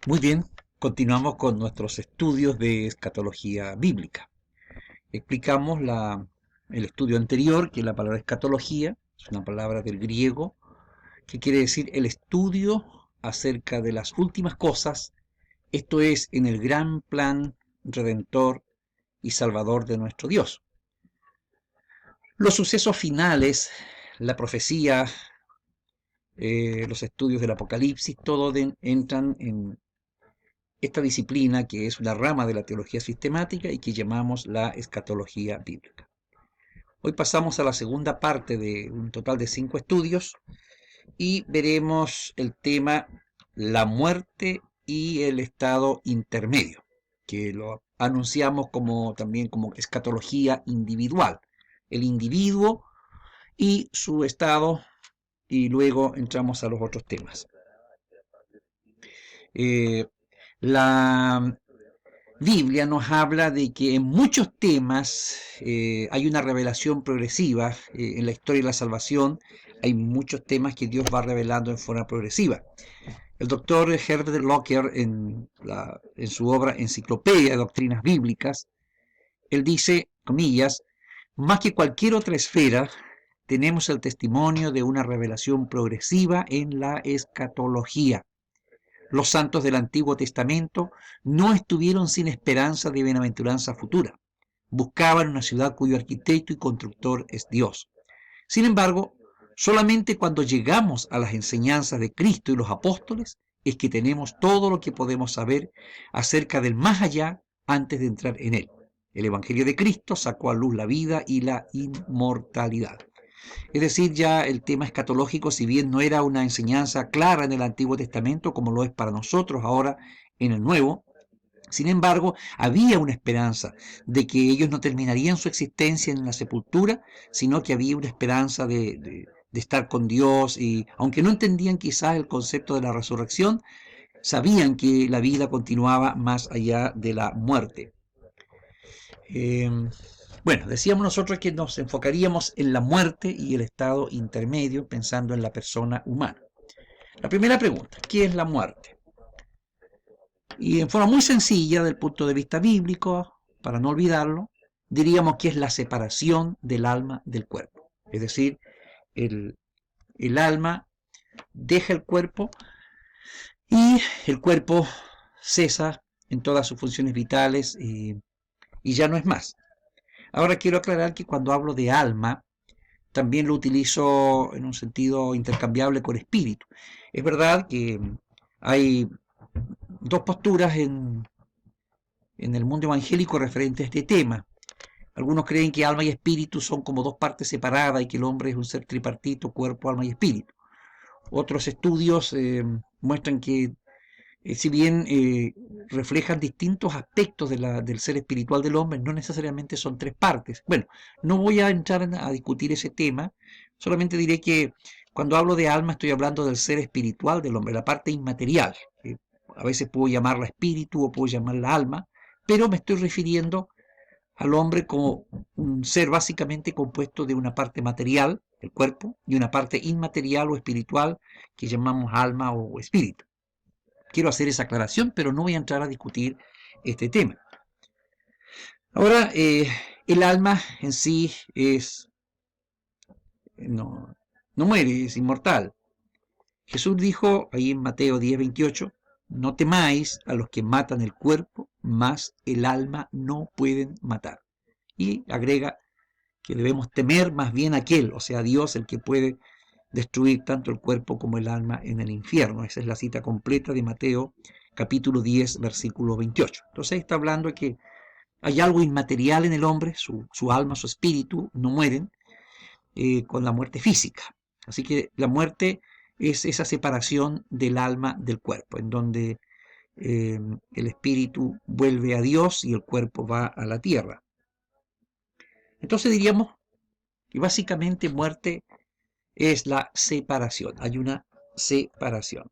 Muy bien, continuamos con nuestros estudios de escatología bíblica. Explicamos el estudio anterior, que la palabra escatología es una palabra del griego que quiere decir el estudio acerca de las últimas cosas, esto es, en el gran plan redentor y salvador de nuestro Dios. Los sucesos finales, la profecía, los estudios del Apocalipsis, todo entran en esta disciplina que es una rama de la teología sistemática y que llamamos la escatología bíblica. Hoy pasamos a la segunda parte de un total de 5 estudios y veremos el tema la muerte y el estado intermedio, que lo anunciamos también como escatología individual, el individuo y su estado, y luego entramos a los otros temas. La Biblia nos habla de que en muchos temas hay una revelación progresiva. En la historia de la salvación hay muchos temas que Dios va revelando en forma progresiva. El doctor Herbert Lockyer, en su obra Enciclopedia de Doctrinas Bíblicas, él dice, comillas, más que cualquier otra esfera, tenemos el testimonio de una revelación progresiva en la escatología. Los santos del Antiguo Testamento no estuvieron sin esperanza de bienaventuranza futura. Buscaban una ciudad cuyo arquitecto y constructor es Dios. Sin embargo, solamente cuando llegamos a las enseñanzas de Cristo y los apóstoles es que tenemos todo lo que podemos saber acerca del más allá antes de entrar en él. El Evangelio de Cristo sacó a luz la vida y la inmortalidad. Es decir, ya el tema escatológico, si bien no era una enseñanza clara en el Antiguo Testamento, como lo es para nosotros ahora en el Nuevo, sin embargo, había una esperanza de que ellos no terminarían su existencia en la sepultura, sino que había una esperanza de estar con Dios, y aunque no entendían quizás el concepto de la resurrección, sabían que la vida continuaba más allá de la muerte. Bueno, decíamos nosotros que nos enfocaríamos en la muerte y el estado intermedio, pensando en la persona humana. La primera pregunta, ¿qué es la muerte? Y en forma muy sencilla, del punto de vista bíblico, para no olvidarlo, diríamos que es la separación del alma del cuerpo. Es decir, el alma deja el cuerpo y el cuerpo cesa en todas sus funciones vitales y ya no es más. Ahora quiero aclarar que cuando hablo de alma, también lo utilizo en un sentido intercambiable con espíritu. Es verdad que hay dos posturas en el mundo evangélico referente a este tema. Algunos creen que alma y espíritu son como dos partes separadas y que el hombre es un ser tripartito, cuerpo, alma y espíritu. Otros estudios muestran que si bien reflejan distintos aspectos del ser espiritual del hombre, no necesariamente son tres partes. Bueno, no voy a entrar a discutir ese tema, solamente diré que cuando hablo de alma estoy hablando del ser espiritual del hombre, la parte inmaterial. A veces puedo llamarla espíritu o puedo llamarla alma, pero me estoy refiriendo al hombre como un ser básicamente compuesto de una parte material, el cuerpo, y una parte inmaterial o espiritual que llamamos alma o espíritu. Quiero hacer esa aclaración, pero no voy a entrar a discutir este tema. Ahora, el alma en sí no muere, es inmortal. Jesús dijo ahí en Mateo 10:28, no temáis a los que matan el cuerpo, mas el alma no pueden matar. Y agrega que debemos temer más bien a aquel, o sea, a Dios, el que puede destruir tanto el cuerpo como el alma en el infierno. Esa es la cita completa de Mateo capítulo 10, versículo 28. Entonces está hablando de que hay algo inmaterial en el hombre, su alma, su espíritu, no mueren con la muerte física. Así que la muerte es esa separación del alma del cuerpo, en donde el espíritu vuelve a Dios y el cuerpo va a la tierra. Entonces diríamos que básicamente muerte es la separación, hay una separación.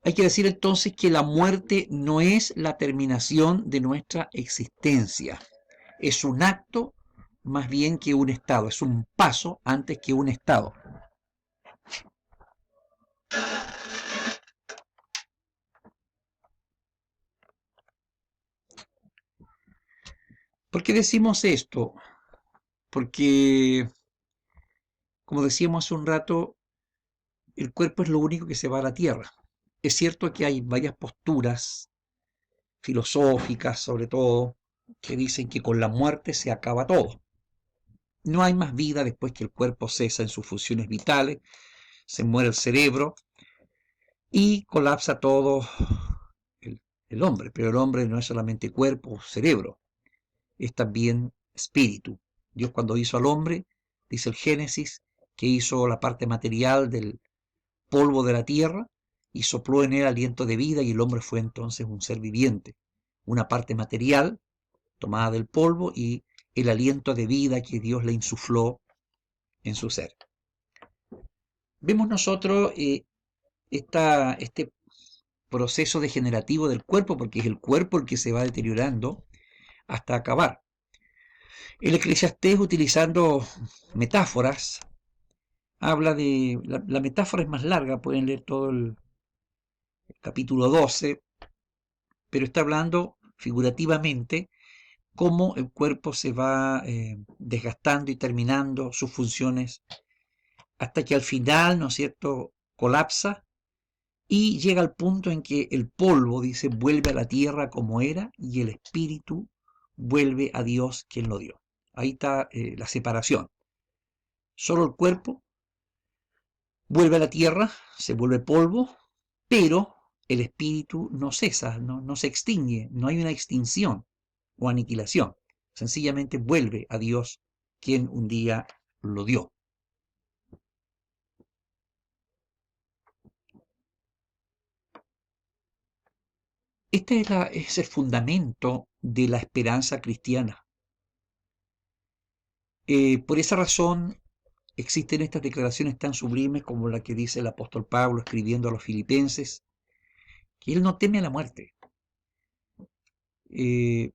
Hay que decir entonces que la muerte no es la terminación de nuestra existencia, es un acto más bien que un estado, es un paso antes que un estado. ¿Por qué decimos esto? Porque, como decíamos hace un rato, el cuerpo es lo único que se va a la tierra. Es cierto que hay varias posturas filosóficas, sobre todo, que dicen que con la muerte se acaba todo. No hay más vida después que el cuerpo cesa en sus funciones vitales, se muere el cerebro y colapsa todo el, el hombre. Pero el hombre no es solamente cuerpo o cerebro, es también espíritu. Dios cuando hizo al hombre, dice el Génesis, que hizo la parte material del polvo de la tierra y sopló en él aliento de vida y el hombre fue entonces un ser viviente. Una parte material tomada del polvo y el aliento de vida que Dios le insufló en su ser. Vemos nosotros este proceso degenerativo del cuerpo, porque es el cuerpo el que se va deteriorando hasta acabar. El Eclesiastés, utilizando metáforas, habla de, la metáfora es más larga, pueden leer todo el capítulo 12, pero está hablando figurativamente cómo el cuerpo se va desgastando y terminando sus funciones hasta que al final, ¿no es cierto?, colapsa y llega al punto en que el polvo, dice, vuelve a la tierra como era y el espíritu vuelve a Dios quien lo dio. Ahí está la separación. Solo el cuerpo vuelve a la tierra, se vuelve polvo, pero el espíritu no cesa, no se extingue, no hay una extinción o aniquilación. Sencillamente vuelve a Dios quien un día lo dio. Este es el fundamento de la esperanza cristiana. Por esa razón existen estas declaraciones tan sublimes como la que dice el apóstol Pablo escribiendo a los filipenses, que él no teme a la muerte. Eh,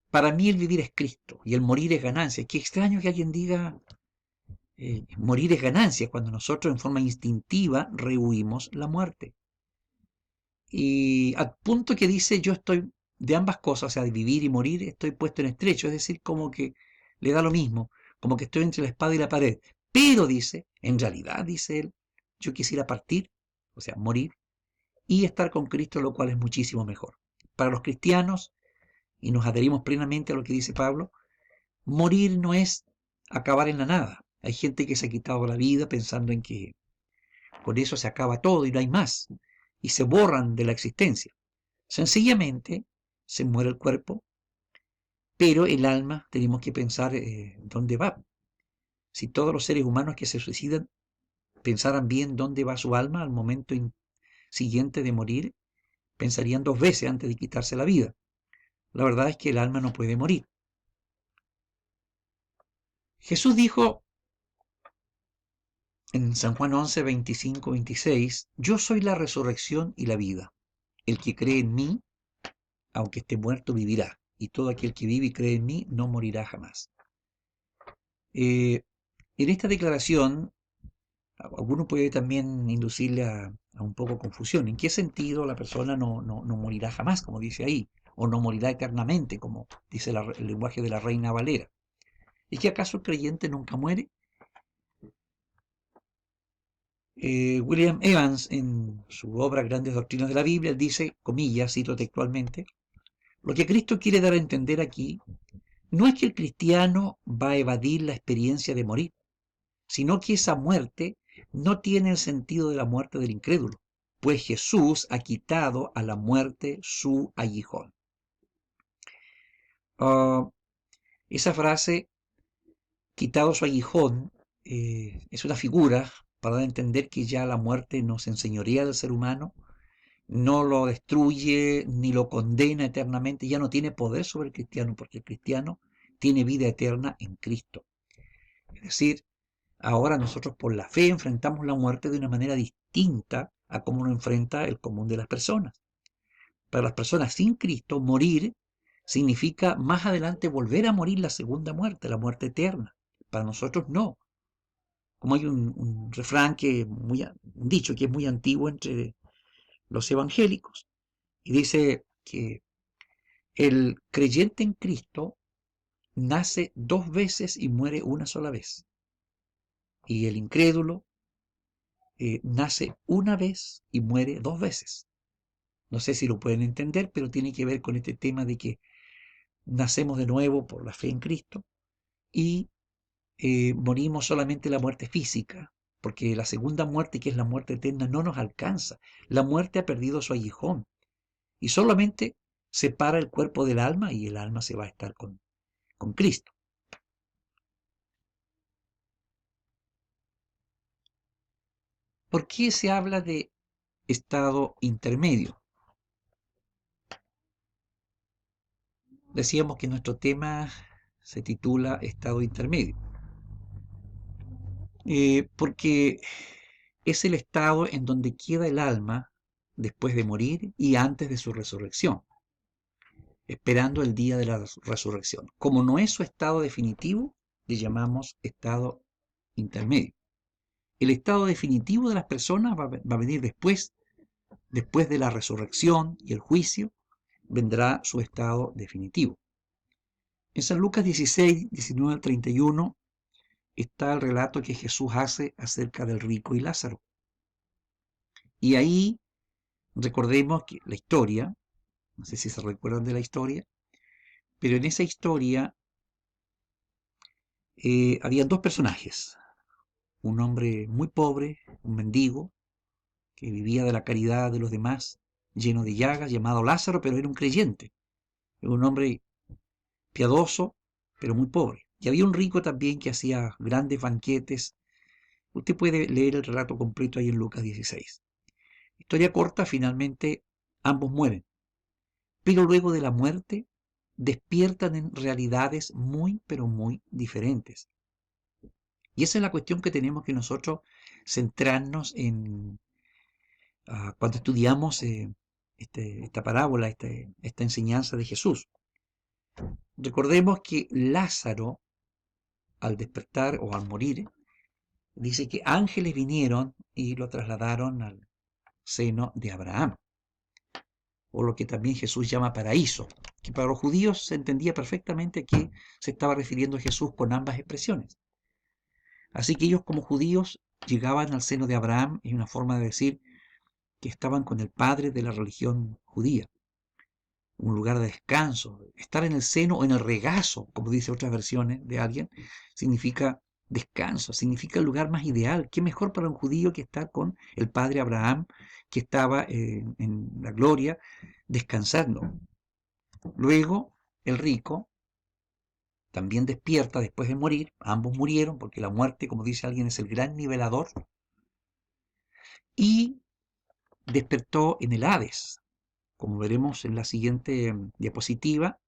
para mí el vivir es Cristo y el morir es ganancia. Qué extraño que alguien diga morir es ganancia cuando nosotros en forma instintiva rehuimos la muerte. Y al punto que dice yo estoy de ambas cosas, o sea, de vivir y morir, estoy puesto en estrecho, es decir, como que le da lo mismo, como que estoy entre la espada y la pared. Pero dice, en realidad, dice él, yo quisiera partir, o sea, morir, y estar con Cristo, lo cual es muchísimo mejor. Para los cristianos, y nos adherimos plenamente a lo que dice Pablo, morir no es acabar en la nada. Hay gente que se ha quitado la vida pensando en que con eso se acaba todo y no hay más, y se borran de la existencia. Sencillamente se muere el cuerpo, pero el alma tenemos que pensar dónde va. Si todos los seres humanos que se suicidan pensaran bien dónde va su alma al momento siguiente de morir, pensarían dos veces antes de quitarse la vida. La verdad es que el alma no puede morir. Jesús dijo en San Juan 11, 25, 26, yo soy la resurrección y la vida. El que cree en mí, aunque esté muerto, vivirá. Y todo aquel que vive y cree en mí no morirá jamás. En esta declaración, alguno puede también inducirle a un poco confusión. ¿En qué sentido la persona no morirá jamás, como dice ahí? O no morirá eternamente, como dice el lenguaje de la Reina Valera. ¿Es que acaso el creyente nunca muere? William Evans, en su obra Grandes Doctrinas de la Biblia, dice, comillas, cito textualmente, lo que Cristo quiere dar a entender aquí no es que el cristiano va a evadir la experiencia de morir, sino que esa muerte no tiene el sentido de la muerte del incrédulo, pues Jesús ha quitado a la muerte su aguijón. Esa frase, quitado su aguijón, es una figura para dar a entender que ya la muerte no se enseñorea del ser humano, no lo destruye ni lo condena eternamente, ya no tiene poder sobre el cristiano, porque el cristiano tiene vida eterna en Cristo. Es decir, ahora nosotros por la fe enfrentamos la muerte de una manera distinta a cómo lo enfrenta el común de las personas. Para las personas sin Cristo, morir significa más adelante volver a morir la segunda muerte, la muerte eterna. Para nosotros no. Como hay un refrán un dicho que es muy antiguo entre los evangélicos, y dice que el creyente en Cristo nace 2 veces y muere una sola vez. Y el incrédulo nace una vez y muere 2 veces. No sé si lo pueden entender, pero tiene que ver con este tema de que nacemos de nuevo por la fe en Cristo y morimos solamente la muerte física, porque la segunda muerte, que es la muerte eterna, no nos alcanza. La muerte ha perdido su aguijón y solamente separa el cuerpo del alma y el alma se va a estar con Cristo. ¿Por qué se habla de estado intermedio? Decíamos que nuestro tema se titula estado intermedio, porque es el estado en donde queda el alma después de morir y antes de su resurrección, esperando el día de la resurrección. Como no es su estado definitivo, le llamamos estado intermedio. El estado definitivo de las personas va a venir después de la resurrección y el juicio, vendrá su estado definitivo. En San Lucas 16, 19 al 31 está el relato que Jesús hace acerca del rico y Lázaro. Y ahí recordemos que la historia, no sé si se recuerdan de la historia, pero en esa historia había 2 personajes. Un hombre muy pobre, un mendigo, que vivía de la caridad de los demás, lleno de llagas, llamado Lázaro, pero era un creyente. Era un hombre piadoso, pero muy pobre. Y había un rico también que hacía grandes banquetes. Usted puede leer el relato completo ahí en Lucas 16. Historia corta, finalmente ambos mueren. Pero luego de la muerte despiertan en realidades muy, pero muy diferentes. Y esa es la cuestión que tenemos que nosotros centrarnos en cuando estudiamos esta parábola, esta enseñanza de Jesús. Recordemos que Lázaro, al despertar o al morir, dice que ángeles vinieron y lo trasladaron al seno de Abraham, o lo que también Jesús llama paraíso, que para los judíos se entendía perfectamente a qué se estaba refiriendo Jesús con ambas expresiones. Así que ellos como judíos llegaban al seno de Abraham, es una forma de decir que estaban con el padre de la religión judía, un lugar de descanso. Estar en el seno o en el regazo, como dice otras versiones de alguien, significa descanso, significa el lugar más ideal. ¿Qué mejor para un judío que estar con el padre Abraham, que estaba en la gloria, descansando? Luego, el rico también despierta después de morir. Ambos murieron porque la muerte, como dice alguien, es el gran nivelador. Y despertó en el Hades. Como veremos en la siguiente diapositiva,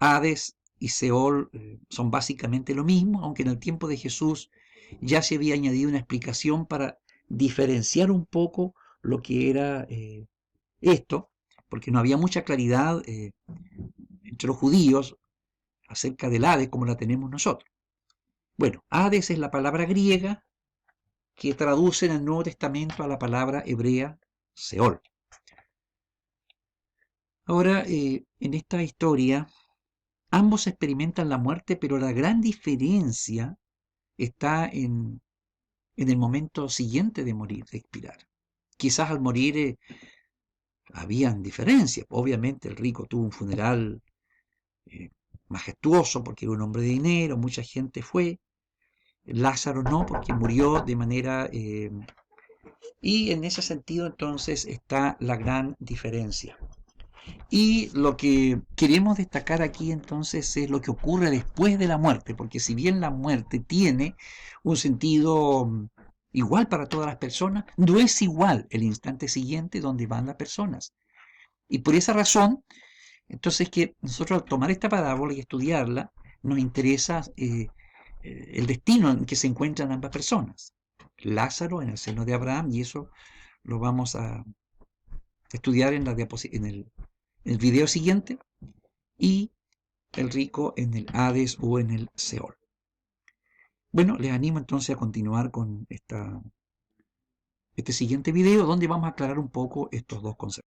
Hades y Seol son básicamente lo mismo, aunque en el tiempo de Jesús ya se había añadido una explicación para diferenciar un poco lo que era esto, porque no había mucha claridad entre los judíos acerca del Hades como la tenemos nosotros. Bueno, Hades es la palabra griega que traduce en el Nuevo Testamento a la palabra hebrea Seol. Ahora, en esta historia, ambos experimentan la muerte, pero la gran diferencia está en el momento siguiente de morir, de expirar. Quizás al morir habían diferencias. Obviamente el rico tuvo un funeral majestuoso porque era un hombre de dinero, mucha gente fue. Lázaro no, porque murió de manera... y en ese sentido entonces está la gran diferencia. Y lo que queremos destacar aquí entonces es lo que ocurre después de la muerte, porque si bien la muerte tiene un sentido igual para todas las personas, no es igual el instante siguiente donde van las personas. Y por esa razón, entonces que nosotros al tomar esta parábola y estudiarla, nos interesa el destino en que se encuentran ambas personas. Lázaro en el seno de Abraham, y eso lo vamos a estudiar en el video siguiente, y el rico en el Hades o en el Seol. Bueno, les animo entonces a continuar con este siguiente video donde vamos a aclarar un poco estos dos conceptos.